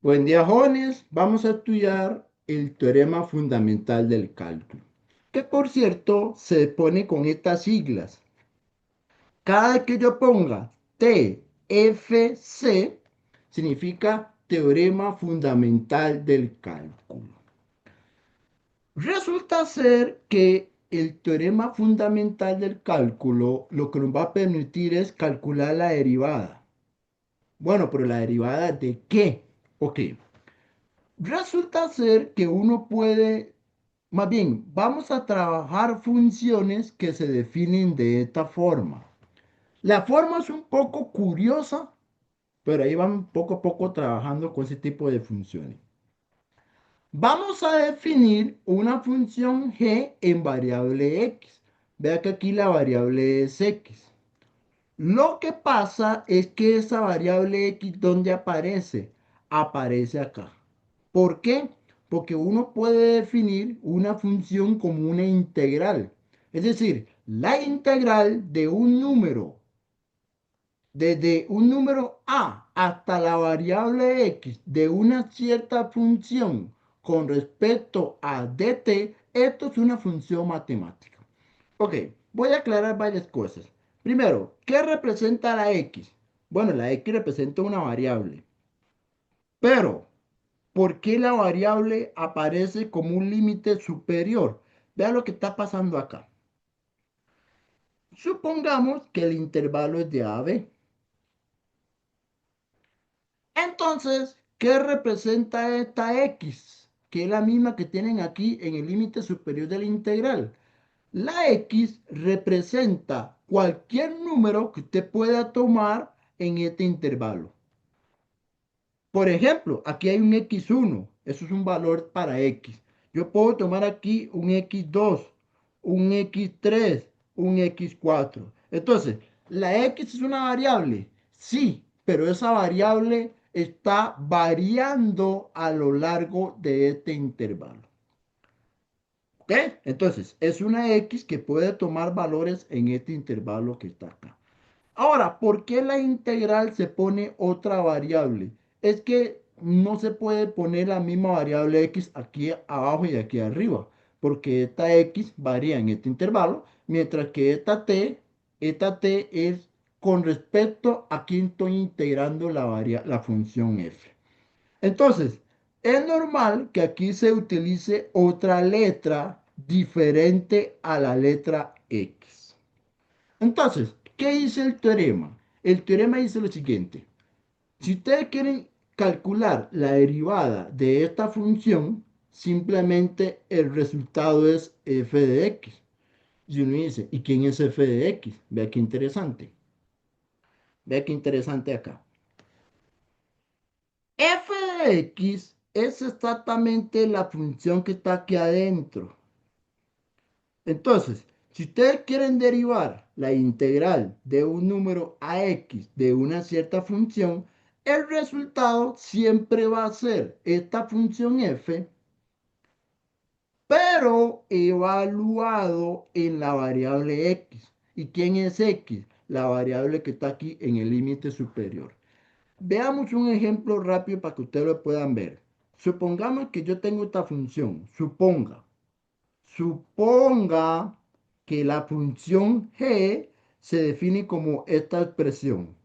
Buen día, jóvenes. Vamos a estudiar el teorema fundamental del cálculo, que por cierto se pone con estas siglas. Cada vez que yo ponga TFC, significa teorema fundamental del cálculo. Resulta ser que el teorema fundamental del cálculo lo que nos va a permitir es calcular la derivada. Bueno, pero ¿la derivada de qué? Ok. Resulta ser que uno puede, más bien, vamos a trabajar funciones que se definen de esta forma. La forma es un poco curiosa, pero ahí van poco a poco trabajando con ese tipo de funciones. Vamos a definir una función g en variable x. Vea que aquí la variable es x. Lo que pasa es que esa variable x, ¿dónde aparece? Aparece acá. ¿Por qué? Porque uno puede definir una función como una integral. Es decir, la integral de un número, desde un número a hasta la variable x de una cierta función con respecto a dt, esto es una función matemática. Ok, voy a aclarar varias cosas. Primero, ¿qué representa la x? Bueno, la x representa una variable. Pero, ¿por qué la variable aparece como un límite superior? Vea lo que está pasando acá. Supongamos que el intervalo es de A a B. Entonces, ¿qué representa esta x? Que es la misma que tienen aquí en el límite superior de la integral. La x representa cualquier número que usted pueda tomar en este intervalo. Por ejemplo, aquí hay un x1, eso es un valor para x. Yo puedo tomar aquí un x2, un x3, un x4. Entonces, ¿la x es una variable? Sí, pero esa variable está variando a lo largo de este intervalo. ¿Ok? Entonces, es una x que puede tomar valores en este intervalo que está acá. Ahora, ¿por qué la integral se pone otra variable? Es que no se puede poner la misma variable x aquí abajo y aquí arriba, porque esta x varía en este intervalo, mientras que esta t es con respecto a quién estoy integrando la función f. Entonces, es normal que aquí se utilice otra letra diferente a la letra x. Entonces, ¿qué dice el teorema? El teorema dice lo siguiente. Si ustedes quieren calcular la derivada de esta función, simplemente el resultado es f de x. Y uno dice, ¿y quién es f de x? Vea qué interesante. Vea qué interesante acá. F de x es exactamente la función que está aquí adentro. Entonces, si ustedes quieren derivar la integral de un número a x de una cierta función, el resultado siempre va a ser esta función f, pero evaluado en la variable x. ¿Y quién es x? La variable que está aquí en el límite superior. Veamos un ejemplo rápido para que ustedes lo puedan ver. Supongamos que yo tengo esta función. Suponga que la función g se define como esta expresión.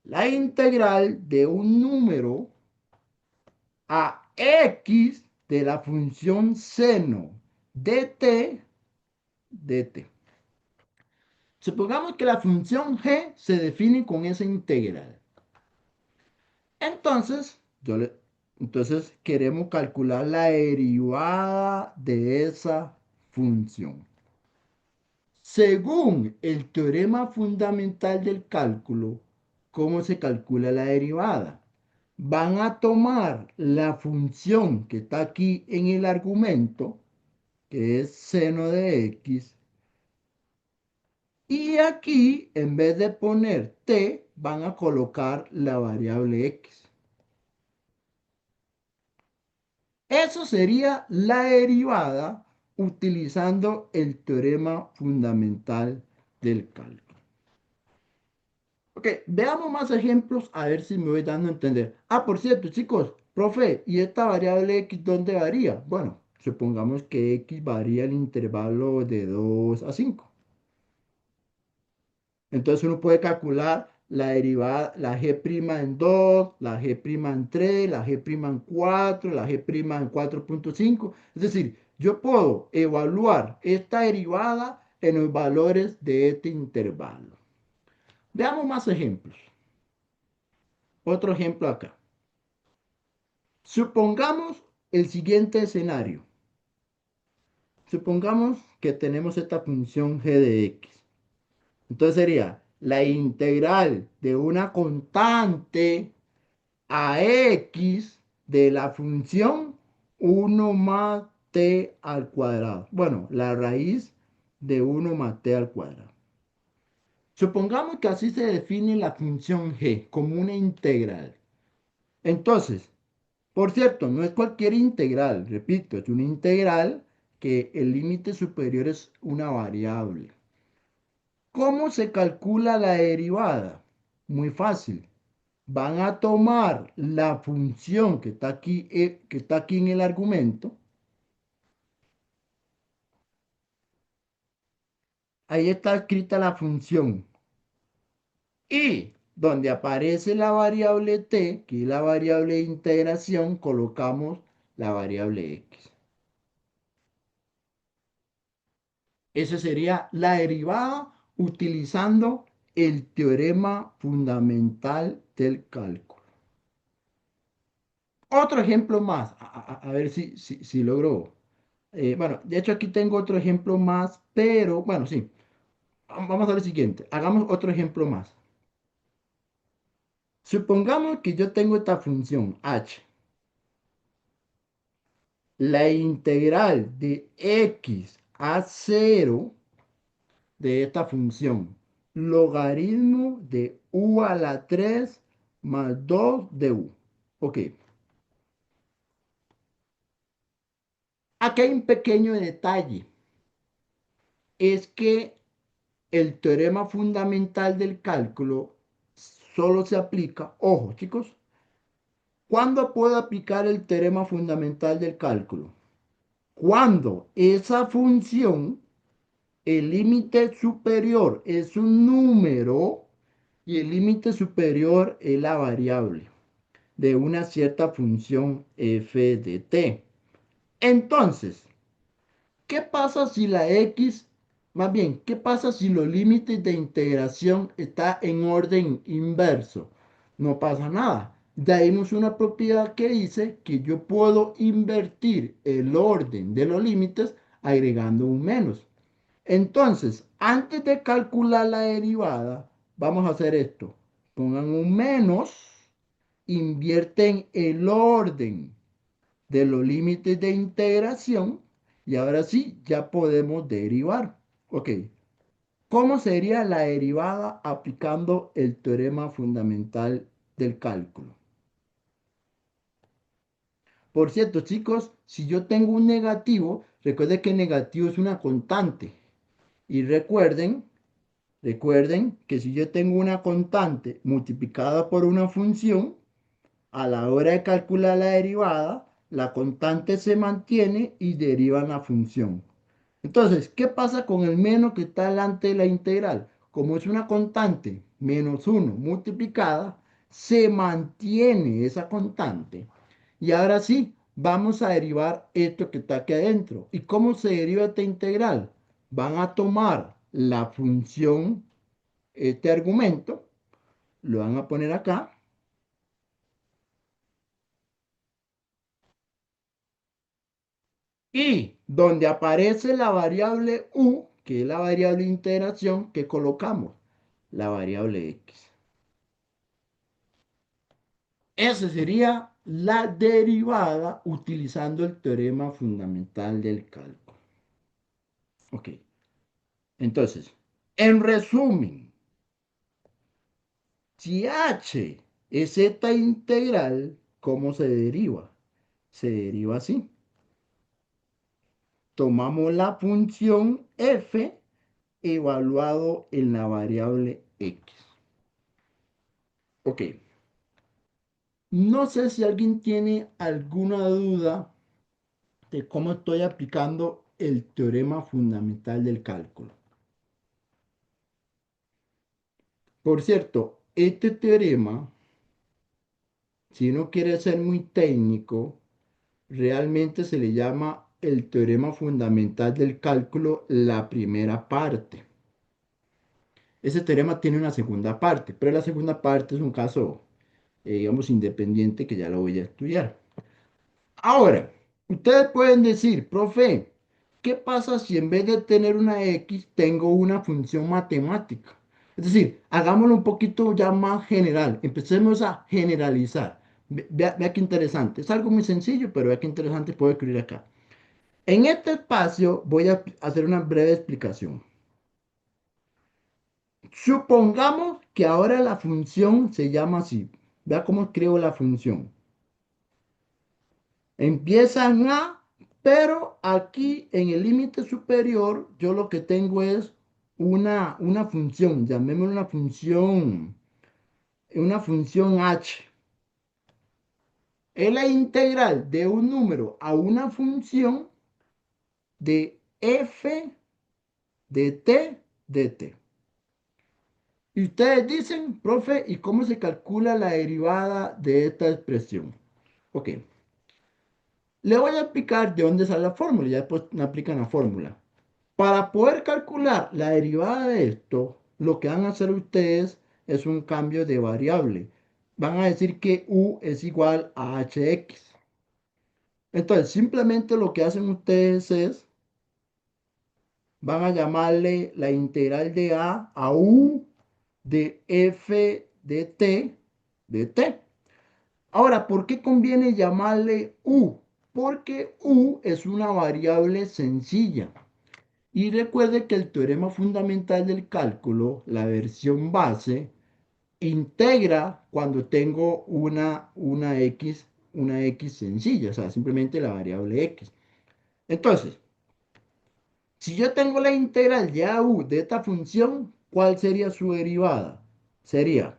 La integral de un número a x de la función seno dt. Supongamos que la función g se define con esa integral. Entonces, entonces queremos calcular la derivada de esa función. Según el teorema fundamental del cálculo, ¿cómo se calcula la derivada? Van a tomar la función que está aquí en el argumento, que es seno de x, y aquí, en vez de poner t, van a colocar la variable x. Eso sería la derivada utilizando el teorema fundamental del cálculo. Ok, veamos más ejemplos a ver si me voy dando a entender. Ah, por cierto, chicos, profe, ¿y esta variable x dónde varía? Bueno, supongamos que x varía el intervalo de 2 a 5. Entonces uno puede calcular la derivada, la g' en 2, la g' en 3, la g' en 4, la g' en 4,5. Es decir, yo puedo evaluar esta derivada en los valores de este intervalo. Veamos más ejemplos. Otro ejemplo acá. Supongamos el siguiente escenario. Supongamos que tenemos esta función g de x. Entonces sería la integral de una constante a x de la función 1 más t al cuadrado. Bueno, la raíz de 1 más t al cuadrado. Supongamos que así se define la función g como una integral. Entonces, por cierto, no es cualquier integral, repito, es una integral que el límite superior es una variable. ¿Cómo se calcula la derivada? Muy fácil. Van a tomar la función que está aquí en el argumento. Ahí está escrita la función. Y donde aparece la variable t, que es la variable de integración, colocamos la variable x. Esa sería la derivada utilizando el teorema fundamental del cálculo. Otro ejemplo más, a ver si logro. Bueno, de hecho aquí tengo otro ejemplo más, pero bueno, sí. Vamos a ver el siguiente. Hagamos otro ejemplo más. Supongamos que yo tengo esta función h. La integral de x a 0 de esta función. Logaritmo de u a la 3 más 2 de u. Ok. Aquí hay un pequeño detalle. Es que el teorema fundamental del cálculo solo se aplica, ojo chicos, ¿cuándo puedo aplicar el teorema fundamental del cálculo? Cuando esa función, el límite superior es un número y el límite superior es la variable de una cierta función f de t. Entonces, ¿qué pasa si la x, más bien, qué pasa si los límites de integración están en orden inverso? No pasa nada. De ahí tenemos una propiedad que dice que yo puedo invertir el orden de los límites agregando un menos. Entonces, antes de calcular la derivada, vamos a hacer esto. Pongan un menos, invierten el orden de los límites de integración y ahora sí, ya podemos derivar. Ok, ¿cómo sería la derivada aplicando el teorema fundamental del cálculo? Por cierto, chicos, si yo tengo un negativo, recuerden que el negativo es una constante. Y recuerden que si yo tengo una constante multiplicada por una función, a la hora de calcular la derivada, la constante se mantiene y derivan la función. Entonces, ¿qué pasa con el menos que está delante de la integral? Como es una constante, menos 1 multiplicada, se mantiene esa constante. Y ahora sí, vamos a derivar esto que está aquí adentro. ¿Y cómo se deriva esta integral? Van a tomar la función, este argumento, lo van a poner acá. Y donde aparece la variable u, que es la variable de integración, que colocamos la variable x. Esa sería la derivada utilizando el teorema fundamental del cálculo. Ok, entonces, en resumen, si h es esta integral, ¿cómo se deriva? Se deriva así. Tomamos la función f evaluado en la variable x. Ok, no sé si alguien tiene alguna duda de cómo estoy aplicando el teorema fundamental del cálculo. Por cierto, este teorema, si uno quiere ser muy técnico, realmente se le llama el teorema fundamental del cálculo, la primera parte. Ese teorema tiene una segunda parte, pero la segunda parte es un caso, digamos, independiente que ya lo voy a estudiar. Ahora, ustedes pueden decir, profe, ¿qué pasa si en vez de tener una X tengo una función matemática? Es decir, hagámoslo un poquito ya más general, empecemos a generalizar. Vea qué interesante, es algo muy sencillo, pero vea qué interesante puedo escribir acá. En este espacio voy a hacer una breve explicación. Supongamos que ahora la función se llama así. Vea cómo escribo la función. Empieza en A, pero aquí en el límite superior yo lo que tengo es una función, llamémosla una función h. Es la integral de un número a una función de f de t de t. Y ustedes dicen, profe, ¿y cómo se calcula la derivada de esta expresión? Ok, le voy a explicar de dónde sale la fórmula, ya después me aplican la fórmula. Para poder calcular la derivada de esto, lo que van a hacer ustedes es un cambio de variable. Van a decir que u es igual a hx. Entonces, simplemente lo que hacen ustedes es, van a llamarle la integral de a u de f de t. Ahora, ¿por qué conviene llamarle u? Porque u es una variable sencilla. Y recuerde que el teorema fundamental del cálculo, la versión base, integra cuando tengo una x sencilla, o sea, simplemente la variable x. Entonces, si yo tengo la integral de a u de esta función, ¿cuál sería su derivada? Sería,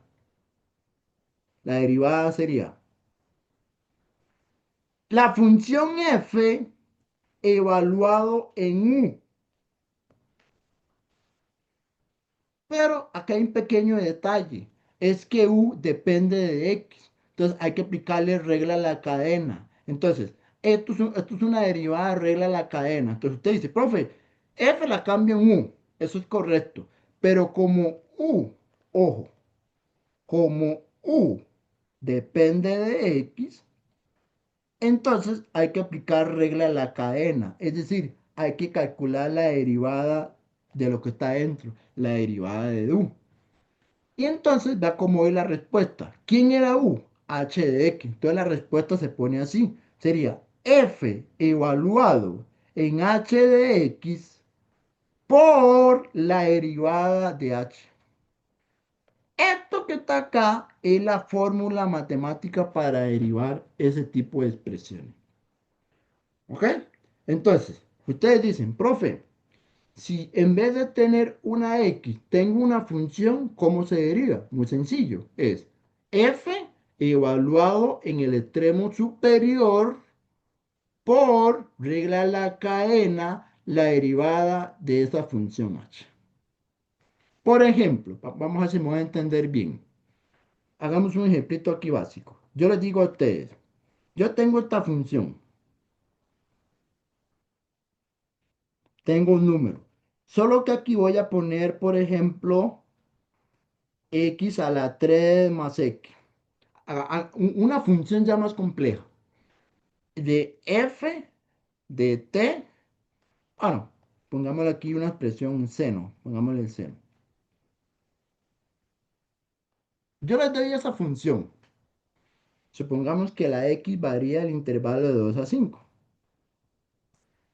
la derivada sería la función f evaluado en u. Pero acá hay un pequeño detalle, es que u depende de x, entonces hay que aplicarle regla a la cadena. Entonces, esto es una derivada de regla a la cadena. Entonces usted dice, profe, f la cambio en u, eso es correcto, pero como u, ojo, como u depende de x, entonces hay que aplicar regla a la cadena, es decir, hay que calcular la derivada de lo que está dentro, la derivada de u. Y entonces vea cómo es la respuesta. ¿Quién era U? H de X. Entonces la respuesta se pone así. Sería F evaluado en H de X por la derivada de H. Esto que está acá es la fórmula matemática para derivar ese tipo de expresiones. ¿Ok? Entonces, ustedes dicen, profe, si en vez de tener una x tengo una función, ¿cómo se deriva? Muy sencillo, es f evaluado en el extremo superior por regla de la cadena, la derivada de esa función h. Por ejemplo, vamos a ver si me voy a entender bien. Hagamos un ejemplito aquí básico. Yo les digo a ustedes, yo tengo esta función, tengo un número. Solo que aquí voy a poner, por ejemplo, x a la 3 más x. Una función ya más compleja. De f de t. Ah, no. Pongámosle aquí una expresión seno. Pongámosle el seno. Yo les doy esa función. Supongamos que la x varía el intervalo de 2 a 5.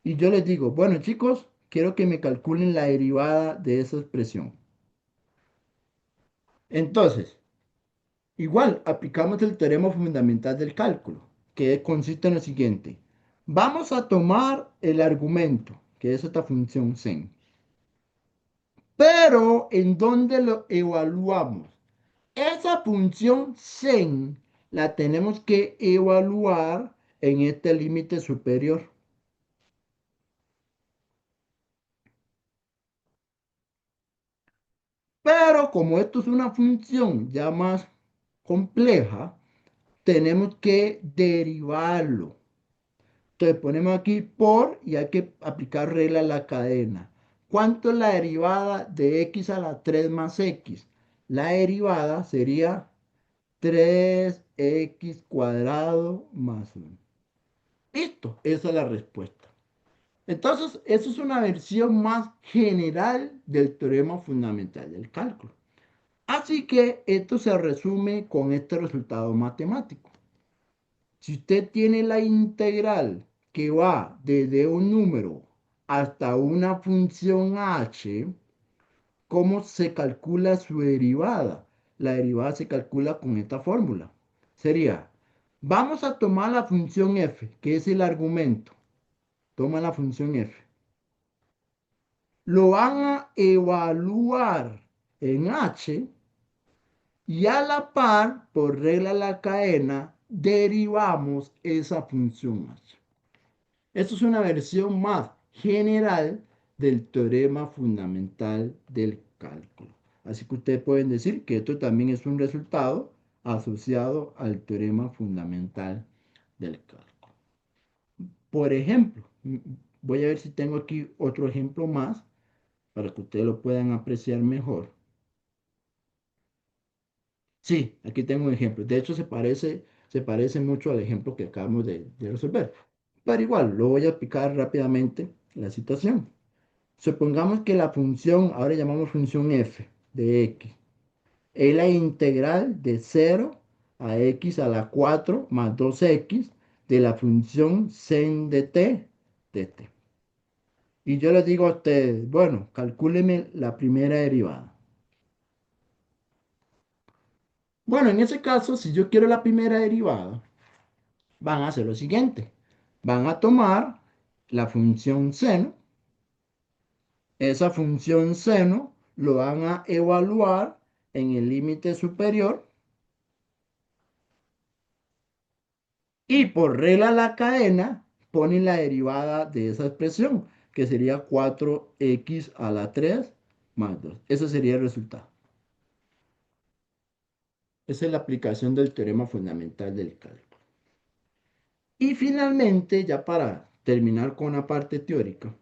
Y yo les digo, bueno chicos, quiero que me calculen la derivada de esa expresión. Entonces, igual, aplicamos el teorema fundamental del cálculo, que consiste en lo siguiente. Vamos a tomar el argumento, que es esta función sen. Pero, ¿en dónde lo evaluamos? Esa función sen la tenemos que evaluar en este límite superior. Pero como esto es una función ya más compleja, tenemos que derivarlo. Entonces ponemos aquí por y hay que aplicar regla a la cadena. ¿Cuánto es la derivada de x a la 3 más x? La derivada sería 3x cuadrado más 1. Listo, esa es la respuesta. Entonces, eso es una versión más general del teorema fundamental del cálculo. Así que esto se resume con este resultado matemático. Si usted tiene la integral que va desde un número hasta una función h, ¿cómo se calcula su derivada? La derivada se calcula con esta fórmula. Sería, vamos a tomar la función f, que es el argumento. Toma la función f. Lo van a evaluar en h y a la par, por regla de la cadena, derivamos esa función h. Esto es una versión más general del teorema fundamental del cálculo. Así que ustedes pueden decir que esto también es un resultado asociado al teorema fundamental del cálculo. Por ejemplo, voy a ver si tengo aquí otro ejemplo más para que ustedes lo puedan apreciar mejor. Sí, aquí tengo un ejemplo. De hecho, se parece mucho al ejemplo que acabamos de resolver. Pero igual, lo voy a explicar rápidamente la situación. Supongamos que la función, ahora llamamos función f de x, es la integral de 0 a x a la 4 más 2x de la función sen de t de t. Y yo les digo a ustedes, bueno, calcúleme la primera derivada. Bueno, en ese caso, si yo quiero la primera derivada, van a hacer lo siguiente. Van a tomar la función seno. Esa función seno lo van a evaluar en el límite superior y por regla de la cadena ponen la derivada de esa expresión, que sería 4x a la 3 más 2. Ese sería el resultado. Esa es la aplicación del teorema fundamental del cálculo. Y finalmente, ya para terminar con la parte teórica,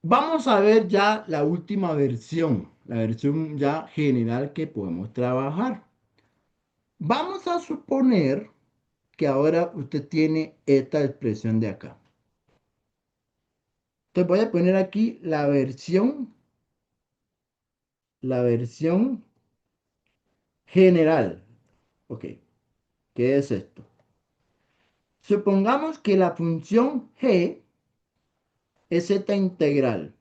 vamos a ver ya la última versión, la versión ya general que podemos trabajar. Vamos a suponer que ahora usted tiene esta expresión de acá. Entonces voy a poner aquí la versión general. Ok, ¿qué es esto? Supongamos que la función g es esta integral.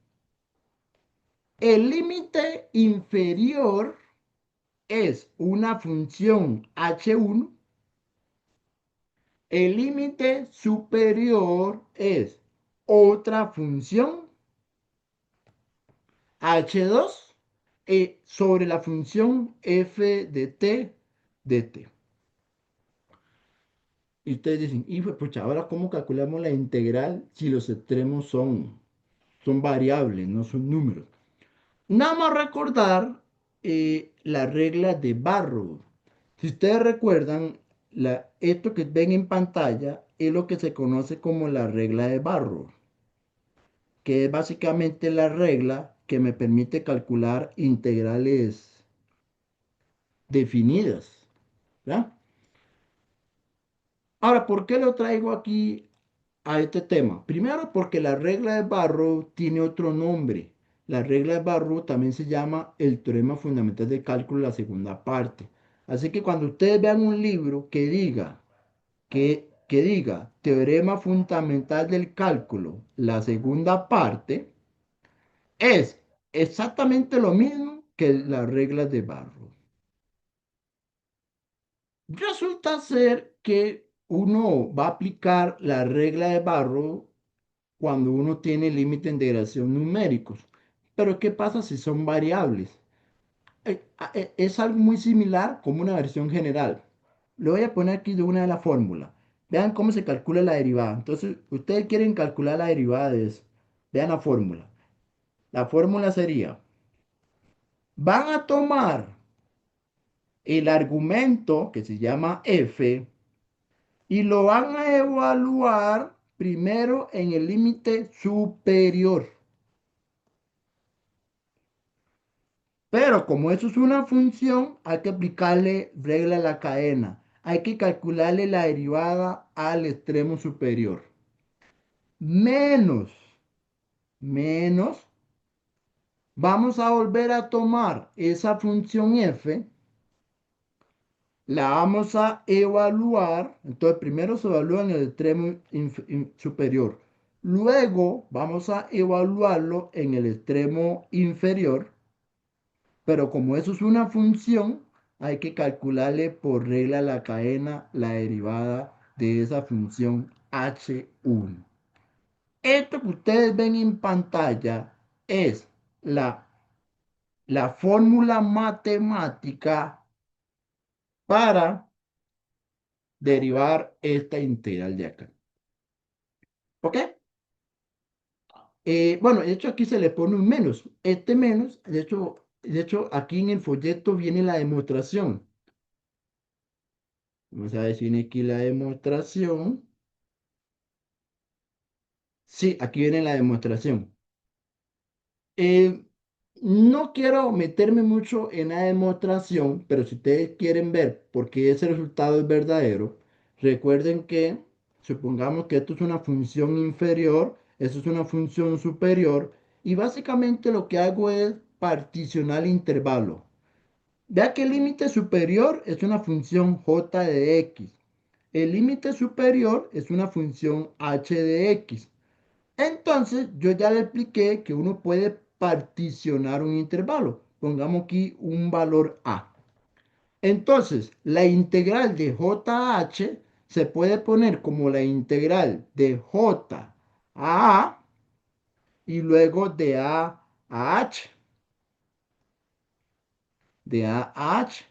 El límite inferior es una función h1. El límite superior es otra función h2 sobre la función f de t de t. Y ustedes dicen, y pues, pucha, ahora ¿cómo calculamos la integral si los extremos son variables, no son números? Nada más recordar la regla de Barrow. Si ustedes recuerdan, esto que ven en pantalla es lo que se conoce como la regla de Barrow, que es básicamente la regla que me permite calcular integrales definidas, ¿verdad? Ahora, ¿por qué lo traigo aquí a este tema? Primero, porque la regla de Barrow tiene otro nombre. La regla de Barrow también se llama el teorema fundamental de cálculo, la segunda parte. Así que cuando ustedes vean un libro que diga teorema fundamental del cálculo, la segunda parte, es exactamente lo mismo que las reglas de Barrow. Resulta ser que uno va a aplicar la regla de Barrow cuando uno tiene límite de integración numéricos. Pero ¿qué pasa si son variables? es algo muy similar como una versión general. Le voy a poner aquí de una de las fórmulas. Vean cómo se calcula la derivada. Entonces, ustedes quieren calcular la derivada de eso. Vean la fórmula. La fórmula sería, van a tomar el argumento que se llama f y lo van a evaluar primero en el límite superior. Pero como eso es una función, hay que aplicarle regla a la cadena. Hay que calcularle la derivada al extremo superior. Menos, menos, vamos a volver a tomar esa función f, la vamos a evaluar. Entonces primero se evalúa en el extremo superior. Luego vamos a evaluarlo en el extremo inferior. Pero como eso es una función, hay que calcularle por regla de la cadena la derivada de esa función h1. Esto que ustedes ven en pantalla es la, la fórmula matemática para derivar esta integral de acá. ¿Ok? Bueno, de hecho aquí se le pone un menos. Este menos, de hecho aquí en el folleto viene la demostración. Vamos a decir aquí la demostración. Sí, aquí viene la demostración. Eh, no quiero meterme mucho en la demostración, pero si ustedes quieren ver por qué ese resultado es verdadero, recuerden que supongamos que esto es una función inferior, esto es una función superior, y básicamente lo que hago es particionar el intervalo. Vea que el límite superior es una función j de x. El límite superior es una función h de x. Entonces, yo ya le expliqué que uno puede particionar un intervalo. Pongamos aquí un valor a. Entonces, la integral de JH se puede poner como la integral de J a A y luego de A a H. De A a H.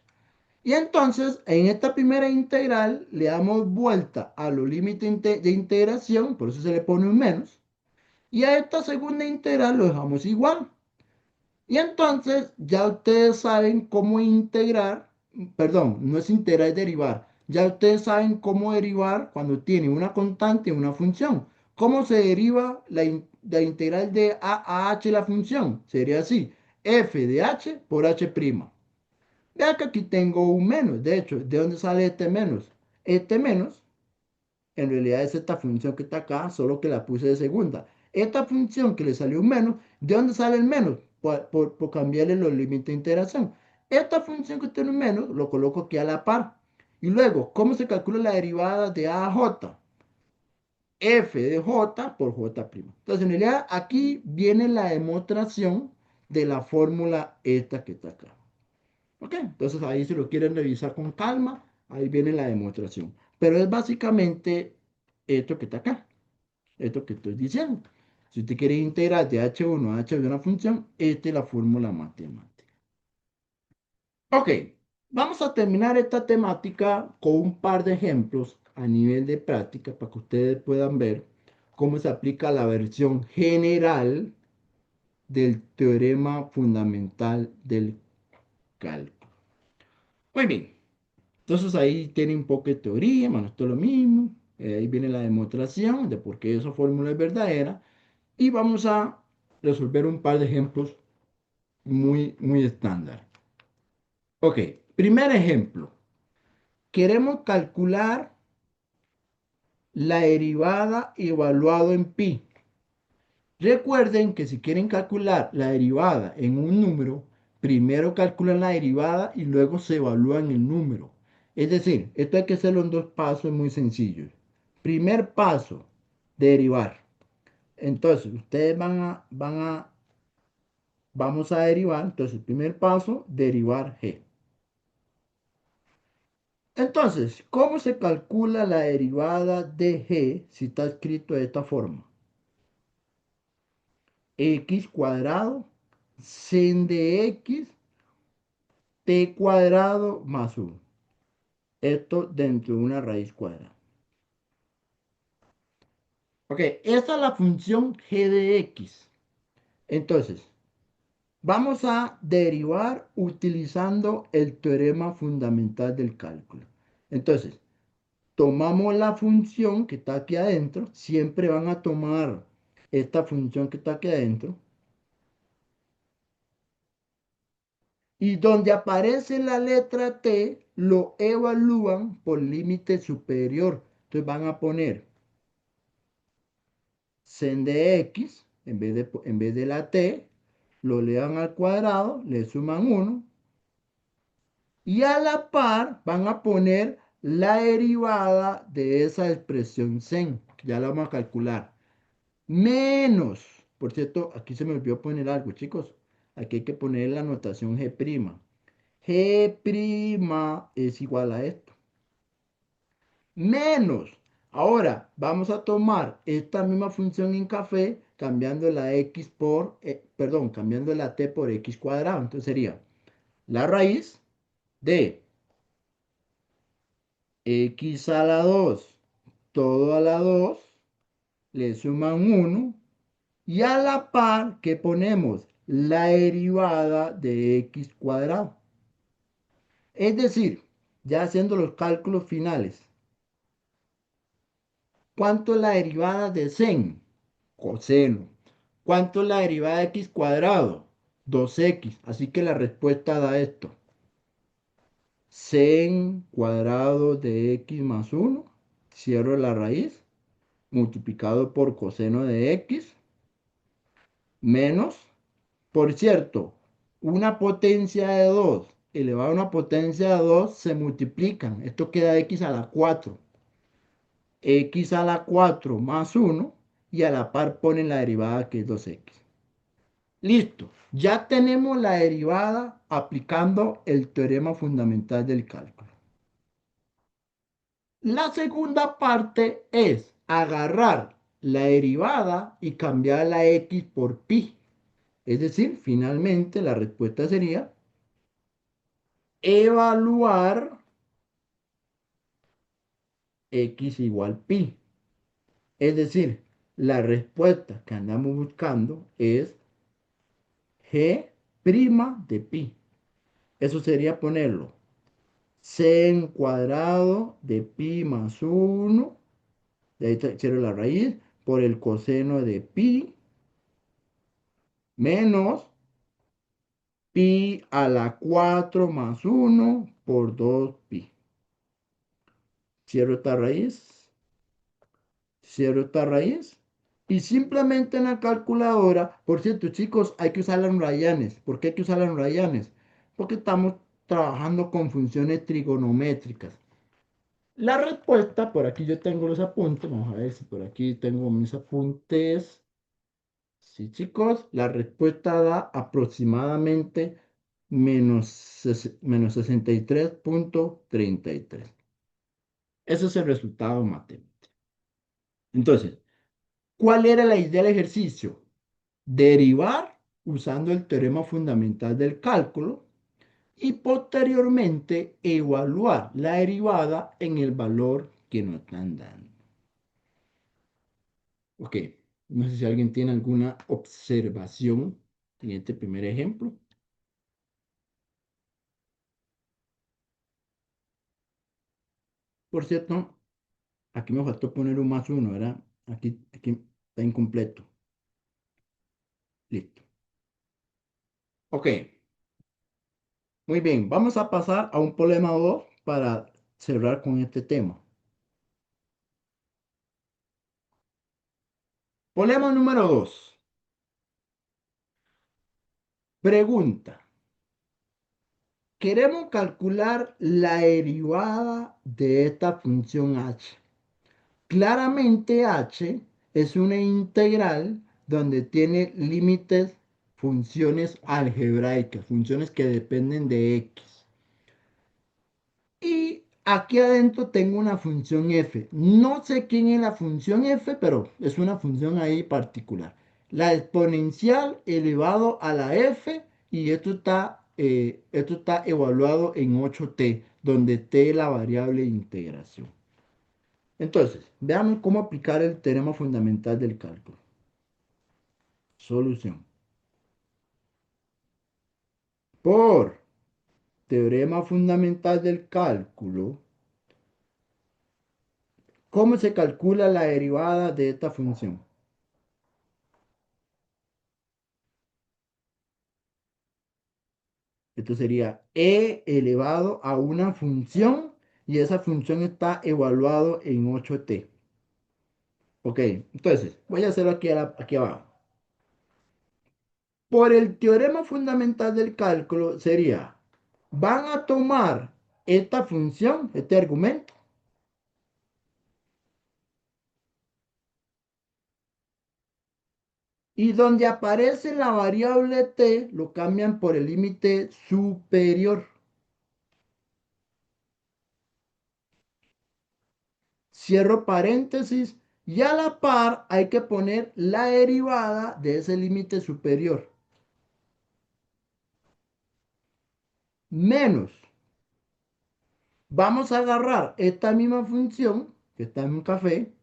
Y entonces, en esta primera integral le damos vuelta a los límites de integración, por eso se le pone un menos. Y a esta segunda integral lo dejamos igual. Y entonces ya ustedes saben cómo integrar, perdón, no es integrar, es derivar. Ya ustedes saben cómo derivar cuando tiene una constante y una función. ¿Cómo se deriva la integral de a h la función? Sería así, f de h por h'. Vea que aquí tengo un menos. De hecho, ¿de dónde sale este menos? Este menos en realidad es esta función que está acá, solo que la puse de segunda. Esta función que le salió un menos, ¿de dónde sale el menos? Por cambiarle los límites de integración. Esta función que tiene un menos, lo coloco aquí a la par. Y luego, ¿cómo se calcula la derivada de a a j? F de j por j'. Entonces, en realidad, aquí viene la demostración de la fórmula esta que está acá. ¿Ok? Entonces, ahí si lo quieren revisar con calma, ahí viene la demostración. Pero es básicamente esto que está acá, esto que estoy diciendo. Si usted quiere integrar de h1 a h de una función, esta es la fórmula matemática. Ok, vamos a terminar esta temática con un par de ejemplos a nivel de práctica para que ustedes puedan ver cómo se aplica la versión general del teorema fundamental del cálculo. Muy bien, entonces ahí tiene un poco de teoría, bueno, esto es lo mismo. Ahí viene la demostración de por qué esa fórmula es verdadera. Y vamos a resolver un par de ejemplos muy, muy estándar. Ok, primer ejemplo. Queremos calcular la derivada evaluado en pi. Recuerden que si quieren calcular la derivada en un número, primero calculan la derivada y luego se evalúan el número. Es decir, esto hay que hacerlo en dos pasos muy sencillos. Primer paso, derivar. Entonces, ustedes vamos a derivar. Entonces, el primer paso, derivar g. Entonces, ¿cómo se calcula la derivada de g si está escrito de esta forma? X cuadrado sin de x t cuadrado más 1. Esto dentro de una raíz cuadrada. Ok, esta es la función g de x. Entonces, vamos a derivar utilizando el teorema fundamental del cálculo. Entonces, tomamos la función que está aquí adentro. Siempre van a tomar esta función que está aquí adentro. Y donde aparece la letra t, lo evalúan por límite superior. Entonces van a poner sen de x, en vez de la t, lo elevan al cuadrado, le suman 1. Y a la par van a poner la derivada de esa expresión sen, que ya la vamos a calcular. Menos, por cierto, aquí se me olvidó poner algo, chicos. Aquí hay que poner la notación G'. G' es igual a esto. Menos. Ahora vamos a tomar esta misma función en café, cambiando la x por, perdón, cambiando la t por x cuadrado. Entonces sería la raíz de x a la 2, todo a la 2, le suman 1, y a la par que ponemos la derivada de x cuadrado. Es decir, ya haciendo los cálculos finales, ¿cuánto es la derivada de sen? Coseno. ¿Cuánto es la derivada de x cuadrado? 2x. Así que la respuesta da esto. Sen cuadrado de x más 1. Cierro la raíz. Multiplicado por coseno de x. Menos. Por cierto, una potencia de 2 elevado a una potencia de 2 se multiplican. Esto queda x a la 4. X a la 4 más 1 y a la par ponen la derivada que es 2x. Listo, ya tenemos la derivada aplicando el teorema fundamental del cálculo. La segunda parte es agarrar la derivada y cambiar la x por pi. Es decir, finalmente la respuesta sería evaluar x igual pi. Es decir, la respuesta que andamos buscando es g' de pi. Eso sería ponerlo sen cuadrado de pi más 1, de ahí quiero la raíz, por el coseno de pi, menos pi a la 4 más 1 por 2pi. Cierro esta raíz, cierro esta raíz, y simplemente en la calculadora, por cierto, chicos, hay que usar las rayanes. ¿Por qué hay que usar las rayanes? Porque estamos trabajando con funciones trigonométricas. La respuesta, por aquí yo tengo los apuntes, vamos a ver si por aquí tengo mis apuntes. Sí, chicos, la respuesta da aproximadamente menos 63,33. Ese es el resultado matemático. Entonces, ¿cuál era la idea del ejercicio? Derivar usando el teorema fundamental del cálculo y posteriormente evaluar la derivada en el valor que nos están dando. Ok, no sé si alguien tiene alguna observación en este primer ejemplo. Por cierto, aquí me faltó poner un más uno, ¿verdad? Aquí está incompleto. Listo. Ok, muy bien. Vamos a pasar a un problema 2 para cerrar con este tema. Problema número 2. Pregunta. Queremos calcular la derivada de esta función h. Claramente h es una integral donde tiene límites, funciones algebraicas, funciones que dependen de x. Y aquí adentro tengo una función f. No sé quién es la función f, pero es una función ahí particular. La exponencial elevado a la f, y esto está esto está evaluado en 8t, donde t es la variable de integración. Entonces, veamos cómo aplicar el teorema fundamental del cálculo. Solución. Por teorema fundamental del cálculo, ¿cómo se calcula la derivada de esta función? Esto sería e elevado a una función y esa función está evaluado en 8t. Ok, entonces voy a hacerlo aquí abajo. Por el teorema fundamental del cálculo sería, van a tomar esta función, este argumento, y donde aparece la variable t, lo cambian por el límite superior. Cierro paréntesis y a la par hay que poner la derivada de ese límite superior. Menos. Vamos a agarrar esta misma función que está en un café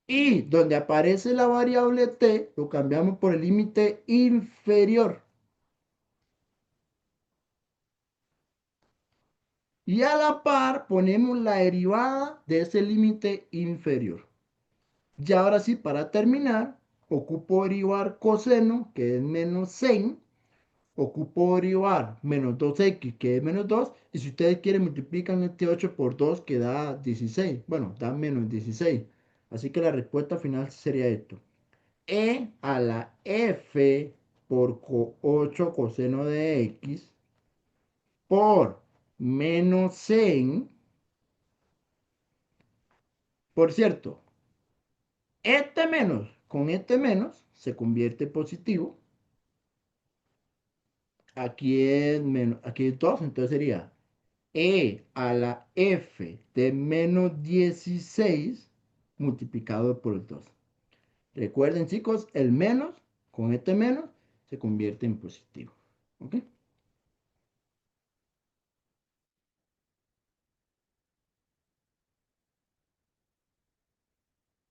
y donde aparece la variable t lo cambiamos por el límite inferior. Y a la par ponemos la derivada de ese límite inferior. Y ahora sí, para terminar, ocupo derivar coseno, que es menos 6. Ocupo derivar menos 2x, que es menos 2. Y si ustedes quieren, multiplican este 8 por 2, que da 16. Bueno, da menos 16. Así que la respuesta final sería esto. E a la f por 8 coseno de x por menos 100. Por cierto, este menos con este menos se convierte en positivo. Aquí es menos, aquí es 2, entonces sería e a la f de menos 16 multiplicado por el 2. Recuerden, chicos, el menos con este menos se convierte en positivo. ¿Ok?